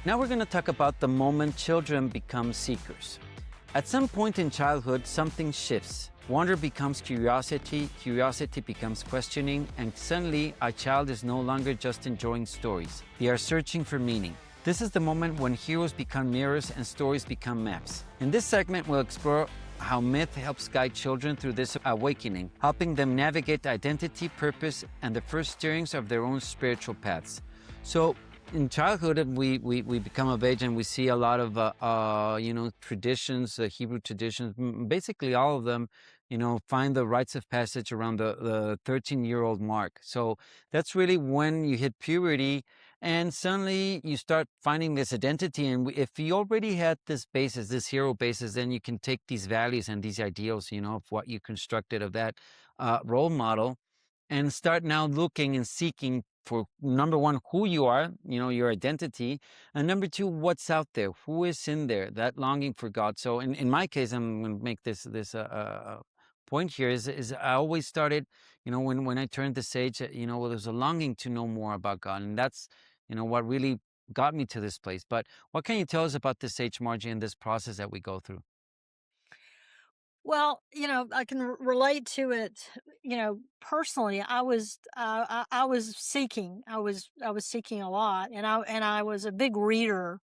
Now we're going to talk about the moment children become seekers. At some point in childhood, something shifts. Wonder becomes curiosity, curiosity becomes questioning, and suddenly a child is no longer just enjoying stories. They are searching for meaning. This is the moment when heroes become mirrors and stories become maps. In this segment, we'll explore how myth helps guide children through this awakening, helping them navigate identity, purpose, and the first steerings of their own spiritual paths. So, in childhood, we become of age and we see a lot of, traditions, Hebrew traditions, basically all of them, find the rites of passage around the 13-year-old mark. So that's really when you hit puberty and suddenly you start finding this identity. And if you already had this basis, this hero basis, then you can take these values and these ideals, of what you constructed of that role model and start now looking and seeking for, number one, who you are, your identity, and number two, what's out there, who is in there, that longing for God. So in my case, I'm going to make this point here is I always started, when I turned this age, there's a longing to know more about God, and that's, what really got me to this place. But what can you tell us about this age, Margie, and this process that we go through? Well, I can relate to it, personally. I was seeking. I was seeking a lot, and I was a big reader.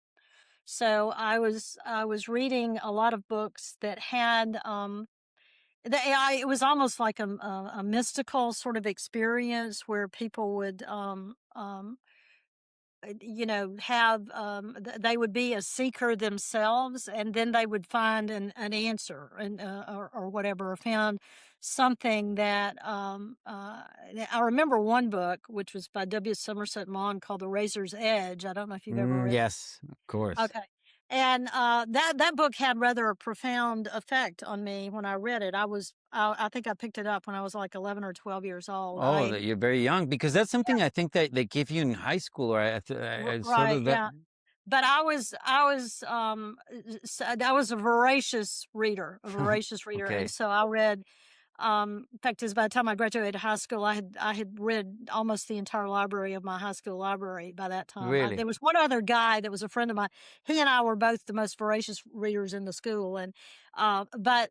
So I was reading a lot of books that had the AI. It was almost like a mystical sort of experience where people would have they would be a seeker themselves, and then they would find an answer, and or whatever, or found something that I remember one book which was by W. Somerset Maugham called The Razor's Edge. I don't know if you've ever read. Yes, of course. Okay. And, that book had rather a profound effect on me when I read it. I think I picked it up when I was, like, 11 or 12 years old. Oh, that you're very young because that's something I think that they give you in high school, or I sort Right, of that. yeah. But I was a voracious reader, and Okay, so I read, in fact, by the time I graduated high school, I had read almost the entire library of my high school library by that time. really? There was one other guy that was a friend of mine. He and I were both the most voracious readers in the school, and, but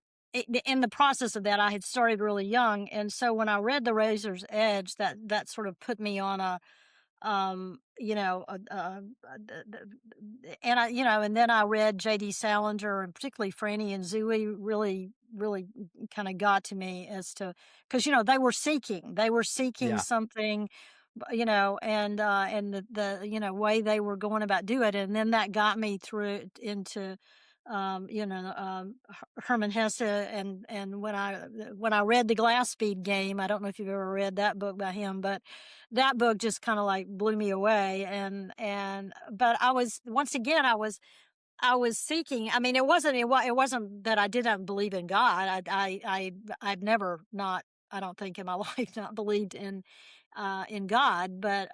in the process of that, I had started really young, and so when I read The Razor's Edge, that sort of put me on a and and then I read J.D. Salinger, and particularly Franny and Zooey really kind of got to me as to, because they were seeking Yeah. something, and the way they were going about do it, and then that got me through into Herman Hesse, and when I read The Glass Speed Game. I don't know if you've ever read that book by him, but that book just kind of like blew me away. And but I was, once again, I was seeking. I mean, it wasn't that I didn't believe in God. I've never not, I don't think, in my life, not believed in God. But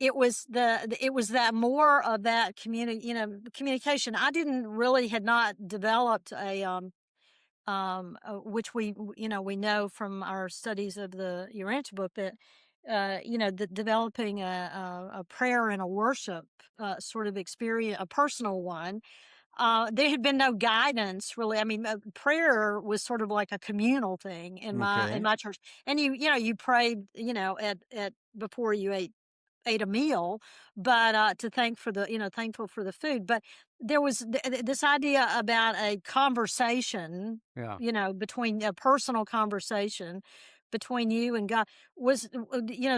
it was that more of that communication. I didn't really had not developed which we know from our studies of the Urantia book, that developing a prayer and a worship sort of experience, a personal one. There had been no guidance, really. I mean, prayer was sort of like a communal thing in my in Okay. my church, and you prayed, at before you ate a meal, but to thankful for the food. But there was this idea about a conversation, Yeah. between a personal conversation between you and God, was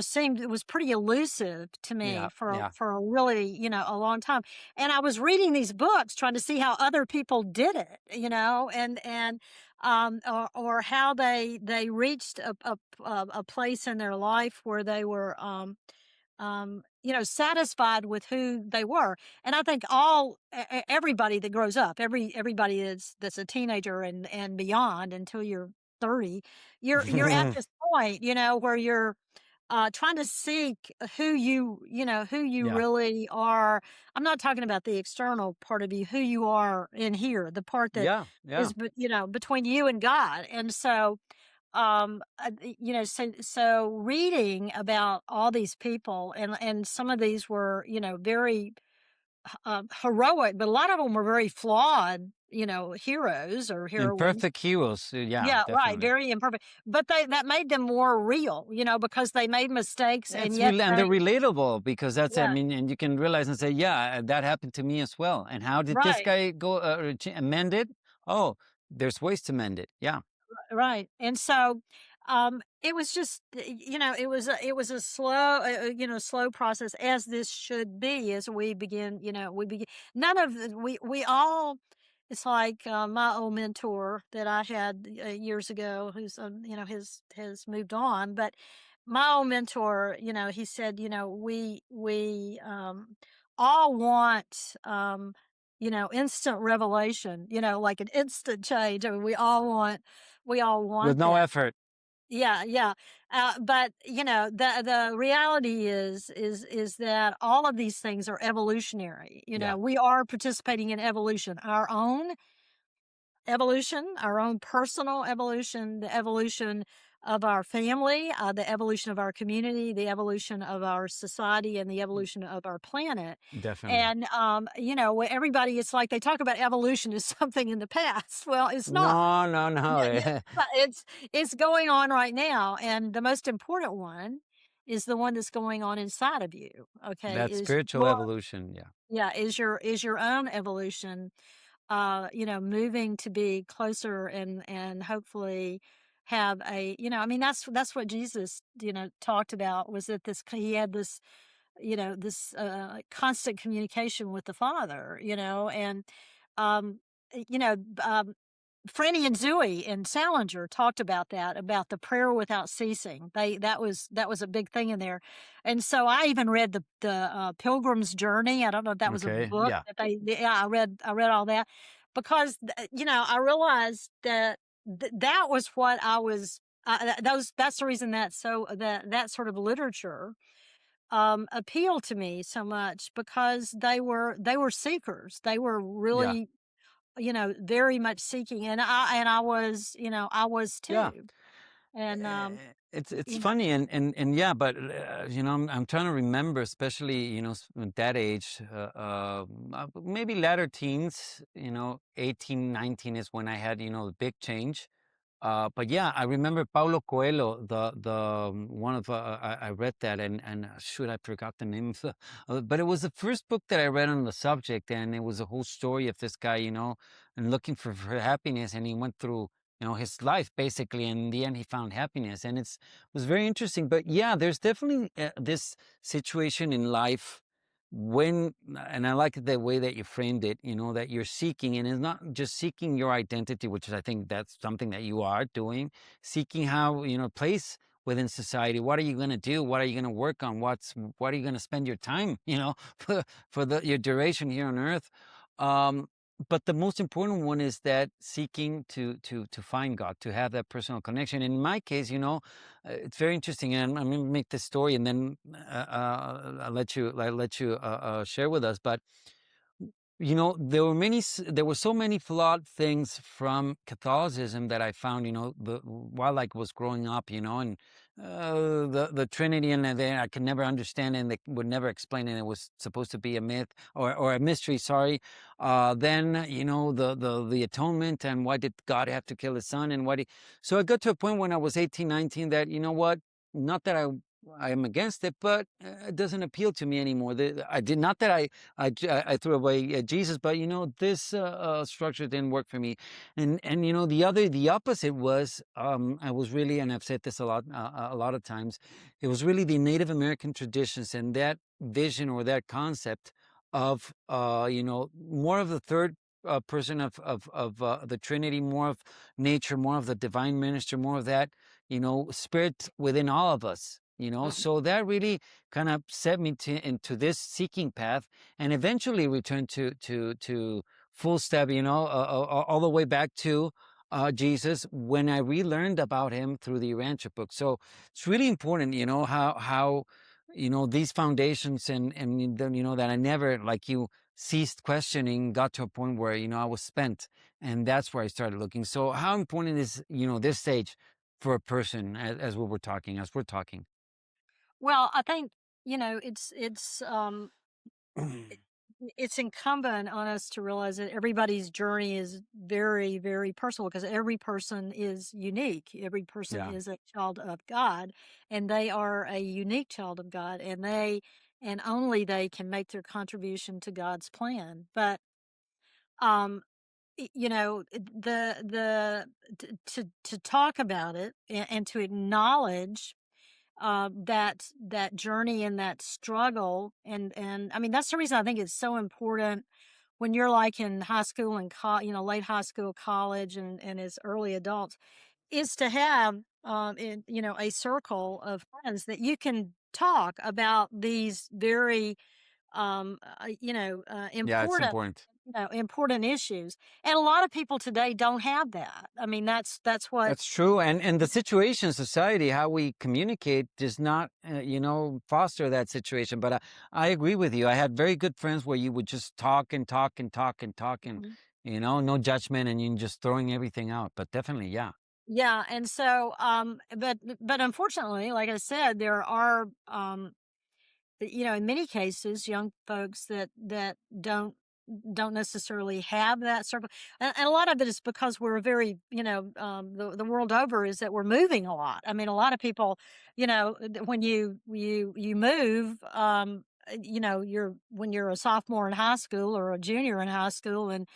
seemed, it was pretty elusive to me Yeah. for Yeah. for a really, a long time. And I was reading these books trying to see how other people did it, or how they reached a place in their life where they were satisfied with who they were. And I think everybody that grows up, everybody that's a teenager and beyond until you're 30, you're at this point, where you're trying to seek who you Yeah. really are. I'm not talking about the external part of you, who you are in here, the part that Yeah. Yeah. is, between you and God. And so, so reading about all these people, and some of these were, very heroic, but a lot of them were very flawed, heroes or heroines. Imperfect heroes. Yeah, Yeah, right, definitely. very imperfect, but that made them more real, because they made mistakes and It's yet real, and they're they relatable because that's, I yeah, mean, and you can realize and say, yeah, that happened to me as well. And how did this right. guy go amend it? Oh, there's ways to mend it. Yeah, Right. And so, it was just, it was a slow, slow process as this should be as we begin, we begin. None of we all. It's like my old mentor that I had years ago, who's has moved on, but my old mentor, he said, we all want instant revelation, like an instant change. I mean, we all want with no that. effort. Yeah, yeah. But the reality is that all of these things are evolutionary. Yeah, We are participating in evolution, our own evolution, our own personal evolution, the evolution of our family, the evolution of our community, the evolution of our society, and the evolution of our planet. definitely. And where everybody, it's like they talk about evolution as something in the past. Well, it's not. No, no, Yeah, no. yeah, but it's going on right now, and the most important one is the one that's going on inside of you. Okay, That is spiritual your evolution. Yeah, yeah, is your own evolution, moving to be closer and hopefully have I mean, that's what Jesus, talked about, was that he had this constant communication with the Father, and, um, you know, um, Franny and Zooey and Salinger talked about that, about the prayer without ceasing. That was a big thing in there, and so I even read the Pilgrim's Journey. I don't know if that was a okay, book yeah, that yeah, I read all that because I realized that that was what I was. That's the reason that sort of literature appealed to me so much, because they were seekers. They were yeah, really very much seeking, and I was yeah. too. And, It's you know funny, and yeah, but I'm trying to remember, especially at that age, maybe latter teens, 18, 19 is when I had the big change. But yeah, I remember Paulo Coelho, the one of I read that, and shoot, I forgot the name of but it was the first book that I read on the subject, and it was a whole story of this guy, and looking for happiness, and he went through his life basically, and in the end he found happiness, and was very interesting. But yeah, there's definitely this situation in life when, and I like the way that you framed it, that you're seeking, and it's not just seeking your identity, which is, I think that's something that you are doing, seeking how, place within society. What are you going to do? What are you going to work on? What are you going to spend your time, for your duration here on earth? Um, but the most important one is that seeking to find God, to have that personal connection. In my case, it's very interesting, and I'm going to make this story, and then I'll let you share with us. But there were so many flawed things from Catholicism that I found, while I was growing up, and the Trinity, and then I could never understand it, and they would never explain it. It was supposed to be a myth, or a mystery. Sorry. Then the atonement, and why did God have to kill His Son, and So I got to a point when I was 18, 19, that what, not that I am against it, but it doesn't appeal to me anymore. I did not that I threw away Jesus, but this structure didn't work for me, and the opposite was, I was really, and I've said this a lot of times, it was really the Native American traditions and that vision, or that concept of more of the third person of the Trinity, more of nature, more of the divine minister, more of that spirit within all of us. Mhm. So that really kind of set me into this seeking path, and eventually returned to full step, all the way back to Jesus, when I relearned about him through the Rancher book. So it's really important, how these foundations, and then, that I never, like you, ceased questioning, got to a point where I was spent, and that's where I started looking. So how important is this stage for a person, as we're talking? Well, I think, it's, it's incumbent on us to realize that everybody's journey is very, very personal because every person is unique. Every person Yeah. is a child of God, and they are a unique child of God, and and only they can make their contribution to God's plan. But um, you know, to talk about it and to acknowledge that journey and that struggle, and I mean that's the reason I think it's so important when you're like in high school and late high school, college, and as early adults, is to have a circle of friends that you can talk about these very Yeah, it's important important. important issues, and a lot of people today don't have that. I mean that's what. That's true. And the situation, society, how we communicate does not, foster that situation. But I agree with you. I had very good friends where you would just talk and talk and talk and talk and, no judgment and you just throwing everything out. But definitely, yeah. Yeah, and so, but unfortunately, like I said, there are, in many cases, young folks that don't necessarily have that circle, and a lot of it is because we're very, the world over is that we're moving a lot. I mean, a lot of people, when you move, you're when you're a sophomore in high school or a junior in high school, and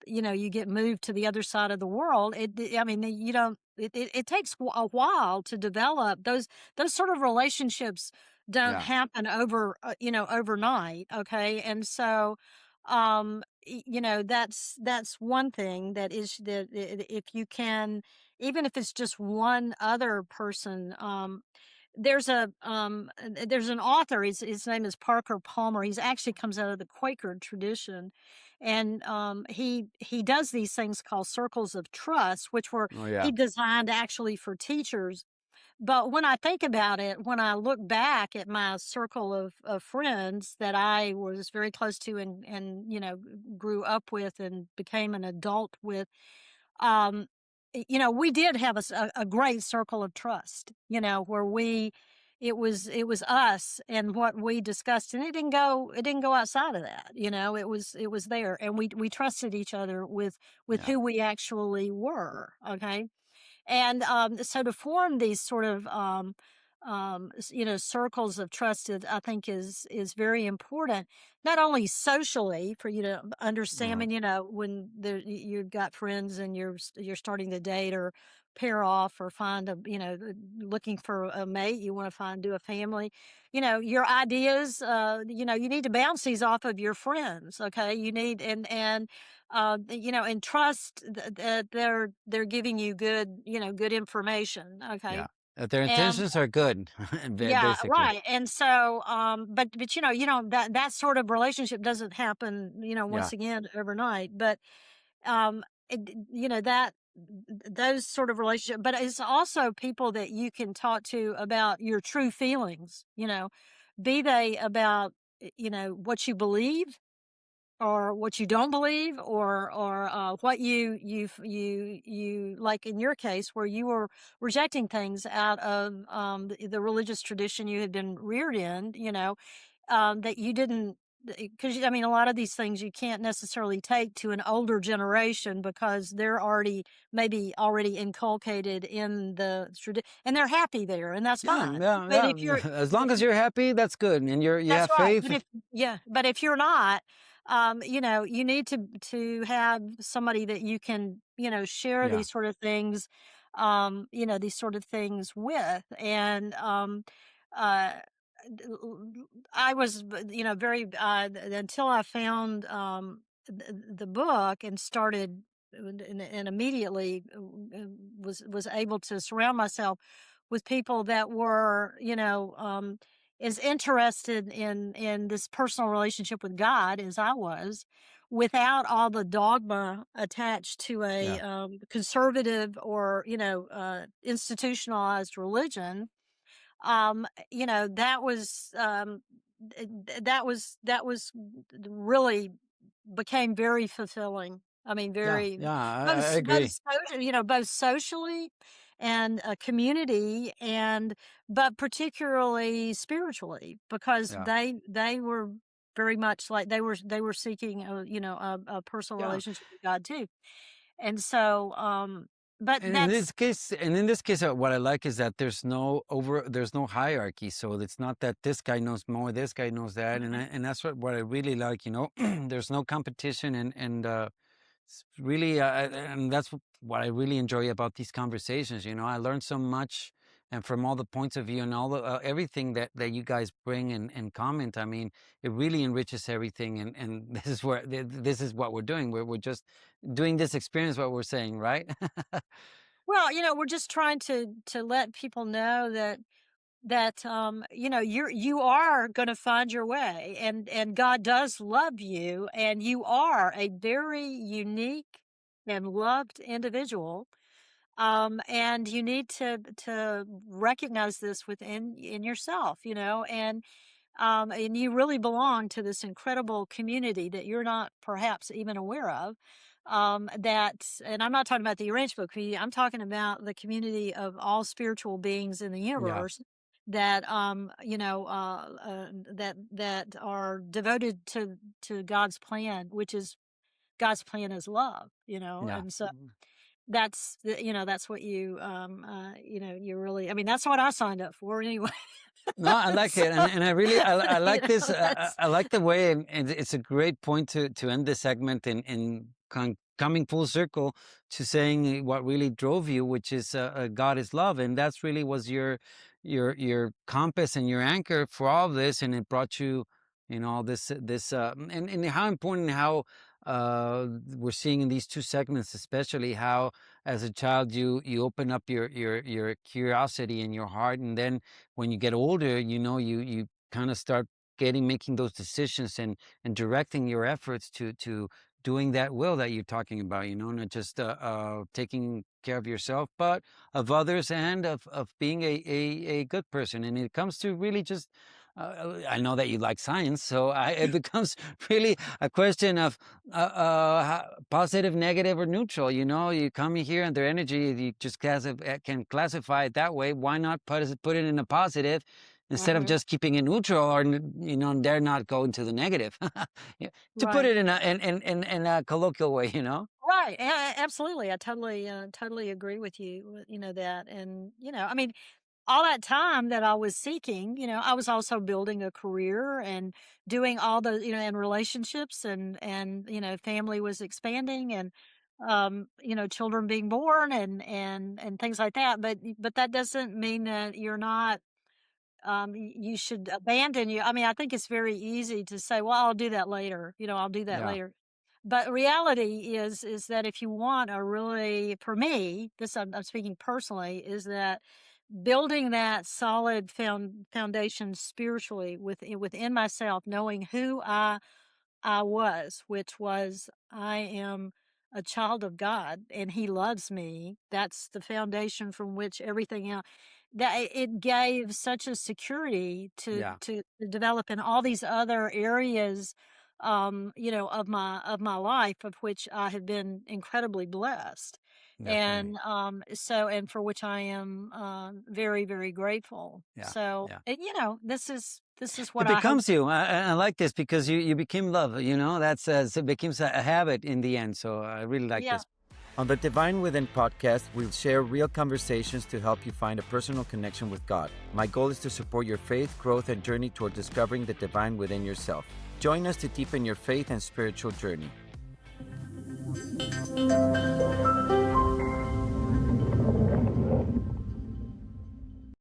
you get moved to the other side of the world. I mean, you don't. It takes a while to develop those sort of relationships. Don't Yeah. happen overnight. Okay, and so that's one thing that is that if you can, even if it's just one other person. There's an author. His name is Parker Palmer. He's actually comes out of the Quaker tradition, and he does these things called circles of trust, which were Oh, yeah. he designed actually for teachers. But when I think about it, when I look back at my circle of friends that I was very close to and grew up with and became an adult with, um, we did have a great circle of trust, where it was us and what we discussed, and it didn't go outside of that. It was there, and we trusted each other with Yeah. who we actually were. Okay, and so to form these sort of circles of trust, I think is very important. Not only socially for you to understand. I Uh, mean, when you've got friends and you're starting to date or pair off or find looking for a mate, you want to do a family. Your ideas. You need to bounce these off of your friends. Okay, you need and trust that they're giving you good information. Okay, yeah. That their and intentions are good, yeah, basically. right. And so, but that sort of relationship doesn't happen, Yeah. once again overnight. But that those sort of relationship, but it's also people that you can talk to about your true feelings. Be they about what you believe or what you don't believe, or what you like in your case where you were rejecting things out of the religious tradition you had been reared in, that you didn't, because I mean a lot of these things you can't necessarily take to an older generation because they're maybe already inculcated in the tradition and they're happy there, and that's Yeah. fine. Yeah. But if Yeah. you're As long as you're happy, that's good. And you That's have right, faith. but if you're not, you need to have somebody that you can, share Yeah. these sort of things with, and uh, d- l- I was, very until I found the book and started and immediately was able to surround myself with people that were, as interested in this personal relationship with God as I was, without all the dogma attached to a Yeah. conservative or institutionalized religion. That was that was really became very fulfilling. I mean, Yeah. very Yeah. I both agree. both socially and a community, but particularly spiritually because Yeah. they were. very much like they were seeking a personal Yeah. relationship with God too. And so, but And that's in this case, what I like is that there's no hierarchy. So it's not that this guy knows more, this guy knows that, Mhm. and that's what I really like. There's no competition, and it's really, and that's what I really enjoy about these conversations. I learned so much, and from all the points of view and all the everything that you guys bring and comment. I mean, it really enriches everything, and this is what we're doing. We're just doing this experience. What we're saying, right? well, we're just trying to let people know that you are going to find your way, and God does love you, and you are a very unique and loved individual. And you need to recognize this within in yourself, and you really belong to this incredible community that you're not perhaps even aware of. And I'm not talking about the arranged book community. I'm talking about the community of all spiritual beings in the Yeah, universe that that are devoted to God's plan, which is God's plan is love. yeah. And so that's what you really. I mean, that's what I signed up for anyway. No, I like So, it, and I really I like this. that's I like the way, and it's a great point to end this segment in coming full circle to saying what really drove you, which is God is love, and that's really was your compass and your anchor for all of this, and it brought you, all this and how important how we're seeing in these two segments, especially how as a child you open up your curiosity and your heart, and then when you get older, you kind of start making those decisions and directing your efforts to doing that will that you're talking about, not just taking care of yourself, but of others and of being a good person. And it comes to really just, I know that you like science, so it becomes really a question of positive, negative, or neutral. You come in here and their energy, you just can classify it that way. Why not put it in a positive instead of Mhm. just keeping it neutral, or dare not go into the negative? Yeah, to put Right. it in a colloquial way, Right. Absolutely. I totally agree with you. That, and I mean, all that time that I was seeking, I was also building a career and doing all the, and relationships, and family was expanding, and children being born, and things like that. But that doesn't mean that you're not you should abandon you. I mean, I think it's very easy to say, well, I'll do that later. I'll do that Yeah, later. But reality is that if you want a really, for me, this I'm speaking personally, is that building that solid foundation spiritually within myself, knowing who I was, which was I am a child of God and he loves me. That's the foundation from which everything else that it gave such a security to yeah, to to develop in all these other areas of my life, of which I have been incredibly blessed. definitely. And for which I am very, very grateful. Yeah, So, yeah. this is It what I hope. becomes you. I like this because you became love. That's it becomes a habit in the end. So I really like Yeah. this. On the Divine Within podcast, we'll share real conversations to help you find a personal connection with God. My goal is to support your faith, growth, and journey toward discovering the divine within yourself. Join us to deepen your faith and spiritual journey.